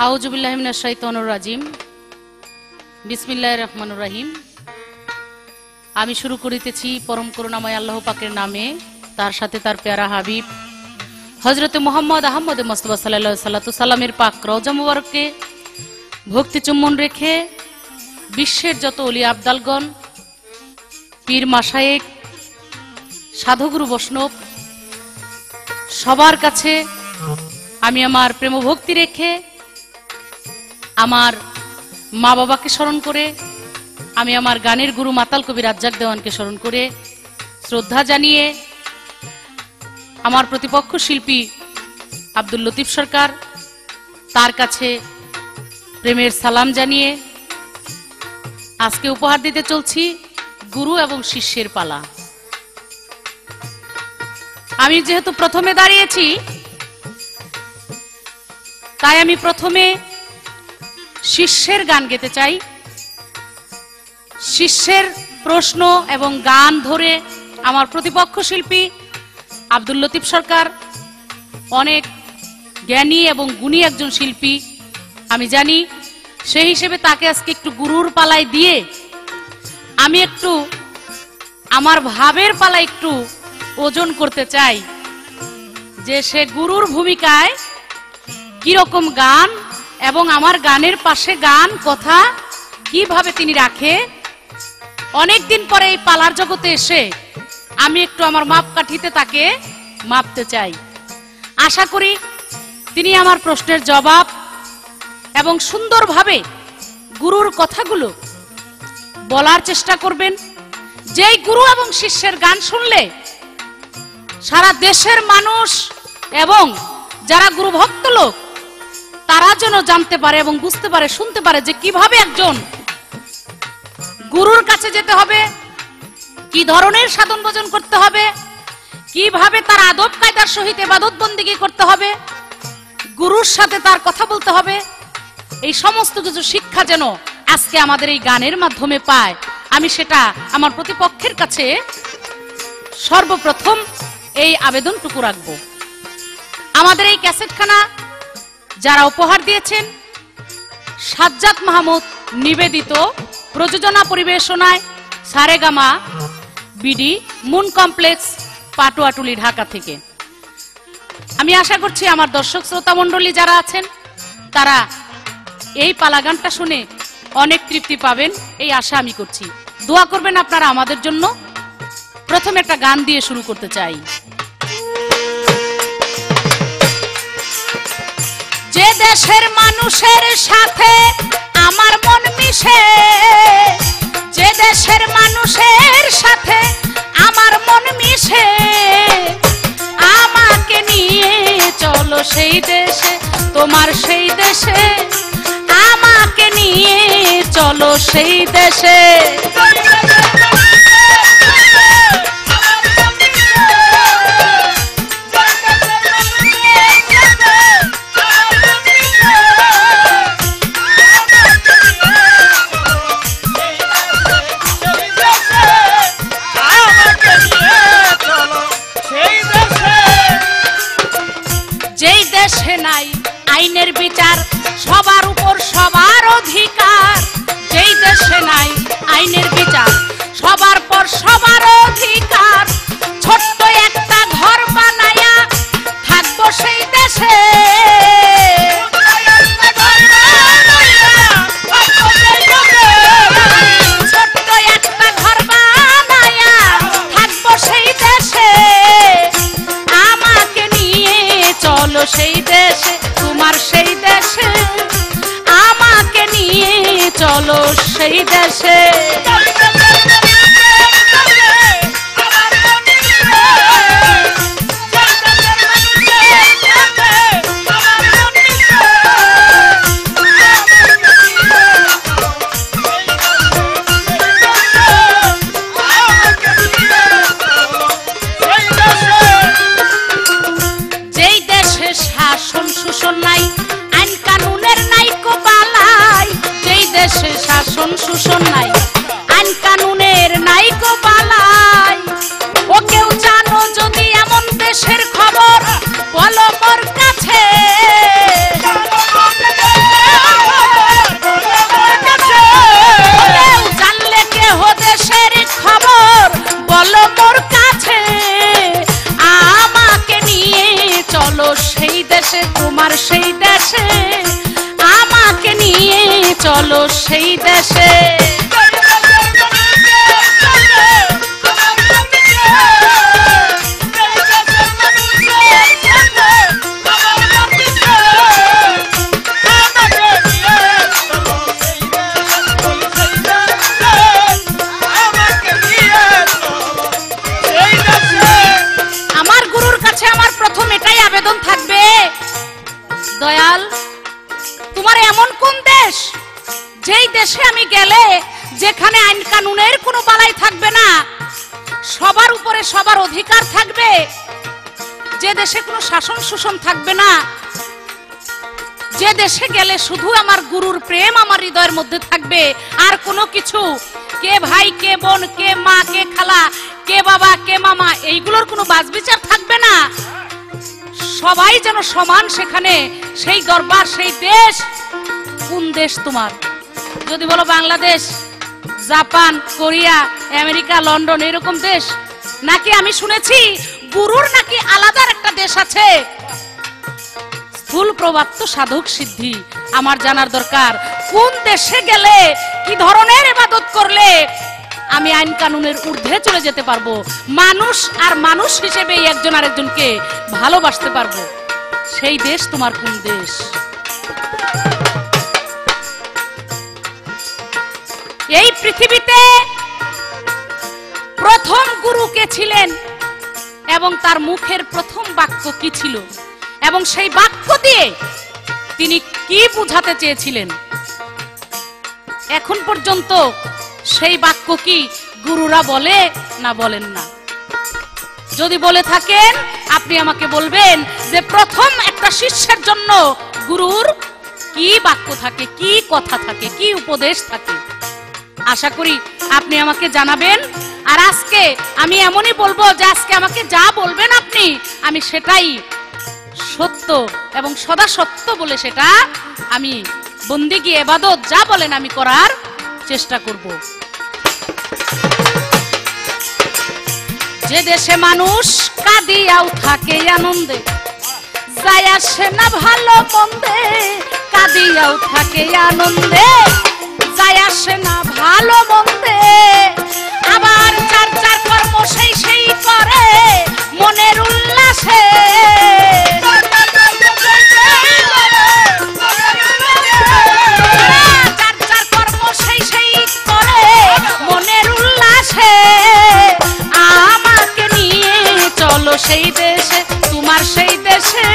আউযু বিল্লাহি মিনাশ শাইতানির রাজিম। বিসমিল্লাহির রহমানির রহিম। আমি শুরু করিতেছি পরম করুণাময় আল্লাহ পাকের নামে, তার সাথে তার প্যারা হাবিব হযরত মুহাম্মদ আহমদ মুস্তাফা সাল্লাল্লাহু আলাইহি সাল্লামের পাক রওজা মুবারকে ভক্তি চুম্বন রেখে বিশ্বের যত ওলি আবদালগণ, পীর মাশায়েখ, সাধুগুরু বৈষ্ণব সবার কাছে আমি আমার প্রেম ভক্তি রেখে, আমার মা বাবাকে স্মরণ করে, আমি আমার গানের গুরু মাতাল কবি রাজ্জাক দেওয়ানকে স্মরণ করে শ্রদ্ধা জানিয়ে, আমার প্রতিপক্ষ শিল্পী আব্দুল লতিফ সরকার, তার কাছে প্রেমের সালাম জানিয়ে আজকে উপহার দিতে চলছি গুরু এবং শিষ্যের পালা। আমি যেহেতু প্রথমে দাঁড়িয়েছি, তাই আমি প্রথমে শিষ্যের গান গেতে চাই। শিষ্যের প্রশ্ন এবং গান ধরে আমার প্রতিপক্ষ শিল্পী আব্দুল লতিফ সরকার অনেক জ্ঞানী এবং গুণী একজন শিল্পী আমি জানি, সেই হিসেবে তাকে আজকে একটু গুরুর পালায় দিয়ে আমি একটু আমার ভাবের পালা একটু ওজন করতে চাই যে সে গুরুর ভূমিকায় কিরকম গান এবং আমার গানের পাশে গান কথা কিভাবে তিনি রাখে। অনেকদিন পরে এই পালার জগতে এসে আমি একটু আমার মাপকাঠিতে তাকে মাপতে চাই। আশা করি তিনি আমার প্রশ্নের জবাব এবং সুন্দরভাবে গুরুর কথাগুলো বলার চেষ্টা করবেন। যেই গুরু এবং শিষ্যের গান শুনলে সারা দেশের মানুষ এবং যারা গুরু ভক্ত লোক তারা যেন জানতে পারে এবং বুঝতে পারে, শুনতে পারে যে কিভাবে একজন গুরুর কাছে যেতে হবে, কি ধরনের সাধন ভজন করতে হবে, কিভাবে তার আদব কায়দার সহিত ইবাদত বন্দেগী করতে হবে, গুরুর সাথে তার কথা বলতে হবে। এই সমস্ত কিছু শিক্ষা যেন আজকে আমাদের এই গানের মাধ্যমে পায়, আমি সেটা আমার প্রতিপক্ষের কাছে সর্বপ্রথম এই আবেদনটুকু রাখব। আমাদের এই ক্যাসেটখানা যারা উপহার দিয়েছেন, সাজ্জাদ মাহমুদ নিবেদিত, প্রযোজনা পরিবেশনায় Saregama BD, moon complex, Patuatuli, Dhaka থেকে। আমি আশা করছি আমার দর্শক শ্রোতা মণ্ডলী যারা আছেন তারা এই পালা গানটা শুনে অনেক তৃপ্তি পাবেন, এই আশা আমি করছি। দোয়া করবেন আপনারা আমাদের জন্য। প্রথমে একটা গান দিয়ে শুরু করতে চাই। যে দেশের মানুষের সাথে আমার মন মিশে, যে দেশের মানুষের সাথে আমার মন মিশে, আমাকে নিয়ে চলো সেই দেশে, তোমার সেই দেশে, আমাকে নিয়ে চলো সেই দেশে। যেই দেশে নাই আইনের বিচার, সবার উপর সবার অধিকার, যেই দেশে নাই আইনের বিচার, সবার পর সবার অধিকার, ছোট্ট একটা ঘর বানায়া থাকবো সেই দেশে। ছোট্ট একটা ঘর বানায়া থাকবো সেই দেশে, আমাকে নিয়ে চলো সেই দেশে, তোমার সেই দেশে, আমাকে নিয়ে চলো সেই দেশে। যেই দেশে শাসন শোষণ নাই, আইন কানুনের নাই কো বালাই, যেই দেশে শাসন শোষণ নাই, আইন কানুন দেশে। আমার গুরুর কাছে আমার প্রথম এটাই আবেদন থাকবে, দয়াল তোমার এমন কোন দেশ যেই দেশে আমি গেলে যেখানে আইন কানুনের কোনো বালাই থাকবে না, সবার উপরে সবার অধিকার থাকবে, যে দেশে কোনো শাসন শোষণ থাকবে না, যে দেশে গেলে শুধু আমার গুরুর প্রেম আমার হৃদয়ের মধ্যে থাকবে, আর কোনো কিছু কে ভাই কে বোন কে মা কে খালা কে বাবা কে মামা এইগুলোর কোনো বাছবিচার থাকবে না, সবাই যেন সমান সেখানে, সেই দরবার সেই দেশ কোন দেশ তোমার? যদি বলো Bangladesh, Japan, Korea, America, London এরকম দেশ, নাকি আমি শুনেছি গুরুর নাকি আলাদা একটা দেশ আছে, স্থূল প্রবাত্য সাধক সিদ্ধি। আমার জানার দরকার কোন দেশে গেলে কি ধরনের ইবাদত করলে আমি আইন কানুনের ঊর্ধ্বে চলে যেতে পারবো, মানুষ আর মানুষ হিসেবে একজন আরেকজনকে ভালোবাসতে পারবো, সেই দেশ তোমার কোন দেশ? এই পৃথিবীতে প্রথম গুরু কে ছিলেন এবং তার মুখের প্রথম বাক্য কি ছিল এবং সেই বাক্য দিয়ে তিনি কি বুঝাতে চেয়েছিলেন, এখন পর্যন্ত সেই বাক্য কি গুরুরা বলে না বলেন না? যদি বলে থাকেন আপনি আমাকে বলবেন যে প্রথম একটা শিষ্যের জন্য গুরুর কি বাক্য থাকে, কি কথা থাকে, কি উপদেশ থাকে। আশা করি আপনি আমাকে জানাবেন। আর আজকে আমি এমনই বলবো যে আজকে আমাকে যা বলবেন আপনি, আমি সেটাই সত্য এবং সদা সত্য বলে সেটা আমি বন্দেগী ইবাদত যা বলেন আমি করার চেষ্টা করব। যে দেশে মানুষ কাঁদিয়াও থাকে আনন্দে, যায় আসে না ভালো মন্দে, কাঁদিয়াও থাকে আনন্দে, যায় আসে না ভালো মন্দে, আবার যার যার কর্ম সেই সেই করে মনের উল্লাসে, যার যার কর্ম সেই সেই করে মনের উল্লাসে, আমাকে নিয়ে চলো সেই দেশে, তোমার সেই দেশে,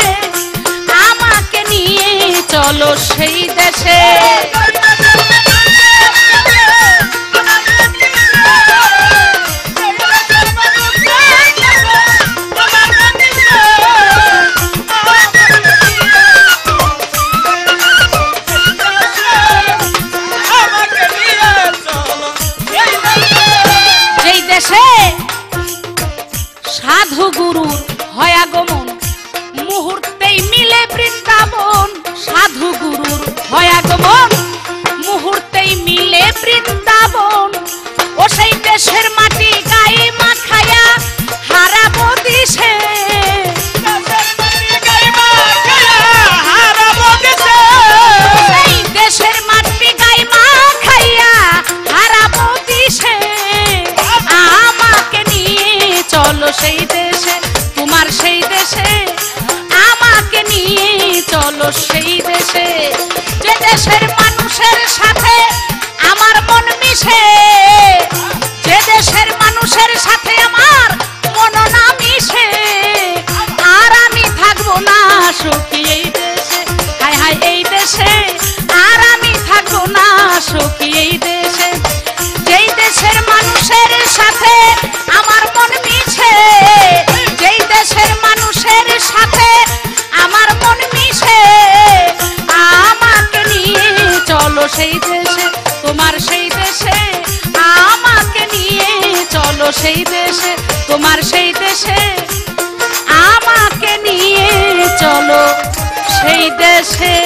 আমাকে নিয়ে চলো সেই দেশে। যেই দেশে সাধু গুরুর হয় আগমন, মুহূর্তেই মিলে বৃন্দাবন, সাধু গুরুর হয় আগমন, মুহূর্তেই মিলে বৃন্দাবন, ও সেই দেশের মাটি গায়ে মাখায়া হারাবো দিশে, সেই দেশের মাটি গায়ে মাখাইয়া হারাবো দিশে, আমাকে নিয়ে চলো সেই দেশে, তোমার সেই দেশে, আমাকে নিয়ে চলো সেই দেশে। যে দেশের মানুষের সাথে আমার মন মিশে, যে দেশের মানুষের সাথে আমার মন না মিশে, আর আমি থাকবো না সুখী এই দেশে, হায় হায় এই দেশে, আর আমি থাকবো না সুখী এই দেশে। যেই দেশের মানুষের সাথে আমার মন মিশে, যেই দেশের মানুষের সাথে আমার মন মিশে, আমাকে নিয়ে চলো সেই দেশে, তোমার সেই দেশে, আমাকে নিয়ে চলো সেই দেশে, তোমার সেই দেশে, আমাকে নিয়ে চলো সেই দেশে।